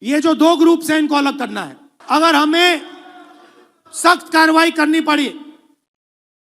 ये जो दो ग्रुप्स हैं इनको अलग करना है। अगर हमें सख्त कार्रवाई करनी पड़ी,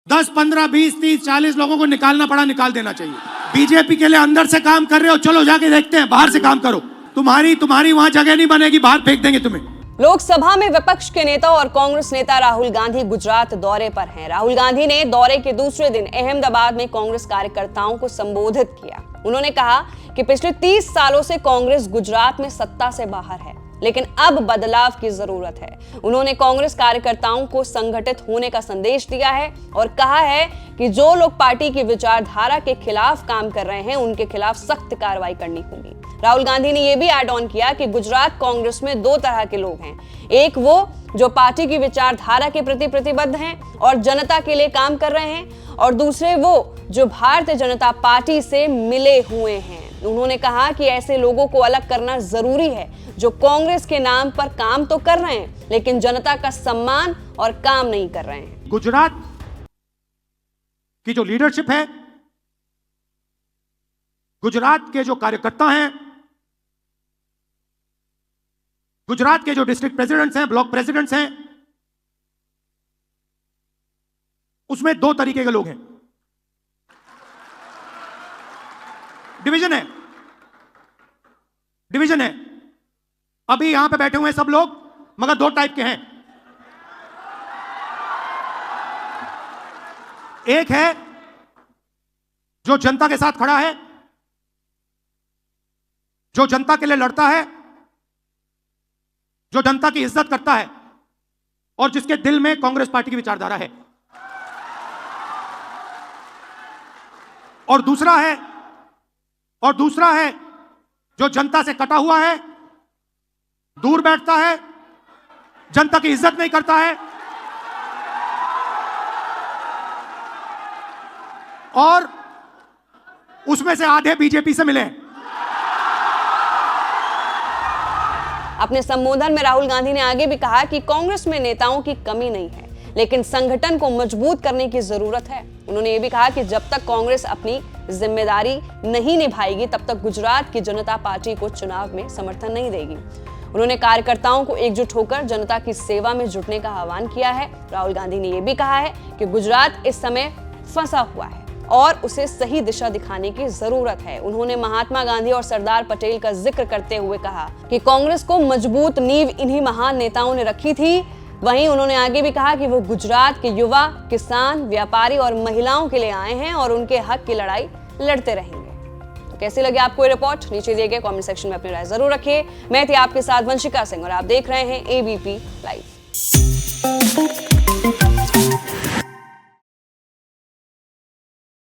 10, 15, 20, 30, 40 लोगों को निकालना पड़ा, निकाल देना चाहिए। बीजेपी के लिए अंदर से काम कर रहे हो, चलो जाके देखते हैं, बाहर से काम करो। तुम्हारी वहां जगह नहीं बनेगी, बाहर फेंक देंगे तुम्हें। लोकसभा में विपक्ष के नेता और कांग्रेस नेता राहुल गांधी गुजरात दौरे पर हैं। राहुल गांधी ने दौरे के दूसरे दिन अहमदाबाद में कांग्रेस कार्यकर्ताओं को संबोधित किया। उन्होंने कहा कि पिछले 30 सालों से कांग्रेस गुजरात में सत्ता से बाहर है, लेकिन अब बदलाव की जरूरत है। उन्होंने कांग्रेस कार्यकर्ताओं को संगठित होने का संदेश दिया है और कहा है कि जो लोग पार्टी की विचारधारा के खिलाफ काम कर रहे हैं उनके खिलाफ सख्त कार्रवाई करनी होगी। राहुल गांधी ने यह भी ऐड ऑन किया कि गुजरात कांग्रेस में दो तरह के लोग हैं, एक वो जो पार्टी की विचारधारा के प्रति प्रतिबद्ध हैं और जनता के लिए काम कर रहे हैं, और दूसरे वो जो भारतीय जनता पार्टी से मिले हुए हैं। उन्होंने कहा कि ऐसे लोगों को अलग करना जरूरी है जो कांग्रेस के नाम पर काम तो कर रहे हैं लेकिन जनता का सम्मान और काम नहीं कर रहे हैं। गुजरात की जो लीडरशिप है, गुजरात के जो कार्यकर्ता हैं, गुजरात के जो डिस्ट्रिक्ट प्रेसिडेंट्स हैं, ब्लॉक प्रेसिडेंट्स हैं, उसमें दो तरीके के लोग हैं। डिवीजन है। अभी यहां पे बैठे हुए सब लोग मगर दो टाइप के हैं। एक है जो जनता के साथ खड़ा है, जो जनता के लिए लड़ता है, जो जनता की इज्जत करता है और जिसके दिल में कांग्रेस पार्टी की विचारधारा है। और दूसरा है जो जनता से कटा हुआ है, दूर बैठता है, जनता की इज्जत नहीं करता है और उसमें से आधे बीजेपी से मिले। अपने संबोधन में राहुल गांधी ने आगे भी कहा कि कांग्रेस में नेताओं की कमी नहीं है, लेकिन संगठन को मजबूत करने की जरूरत है। उन्होंने ये भी कहा कि जब तक कांग्रेस अपनी जिम्मेदारी नहीं निभाएगी तब तक गुजरात की जनता पार्टी को चुनाव में समर्थन नहीं देगी। उन्होंने कार्यकर्ताओं को एकजुट होकर जनता की सेवा में जुटने का आह्वान किया है। राहुल गांधी ने यह भी कहा है कि गुजरात इस समय फंसा हुआ है और उसे सही दिशा दिखाने की जरूरत है। उन्होंने महात्मा गांधी और सरदार पटेल का जिक्र करते हुए कहा कि कांग्रेस को मजबूत नींव इन्हीं महान नेताओं ने रखी थी। वहीं उन्होंने आगे भी कहा कि वो गुजरात के युवा, किसान, व्यापारी और महिलाओं के लिए आए हैं और उनके हक की लड़ाई लड़ते रहेंगे। तो कैसी लगी आपको ये रिपोर्ट? नीचे दिए गए कमेंट सेक्शन में अपनी राय जरूर रखिए। मैं थी आपके साथ वंशिका सिंह और आप देख रहे हैं एबीपी लाइव।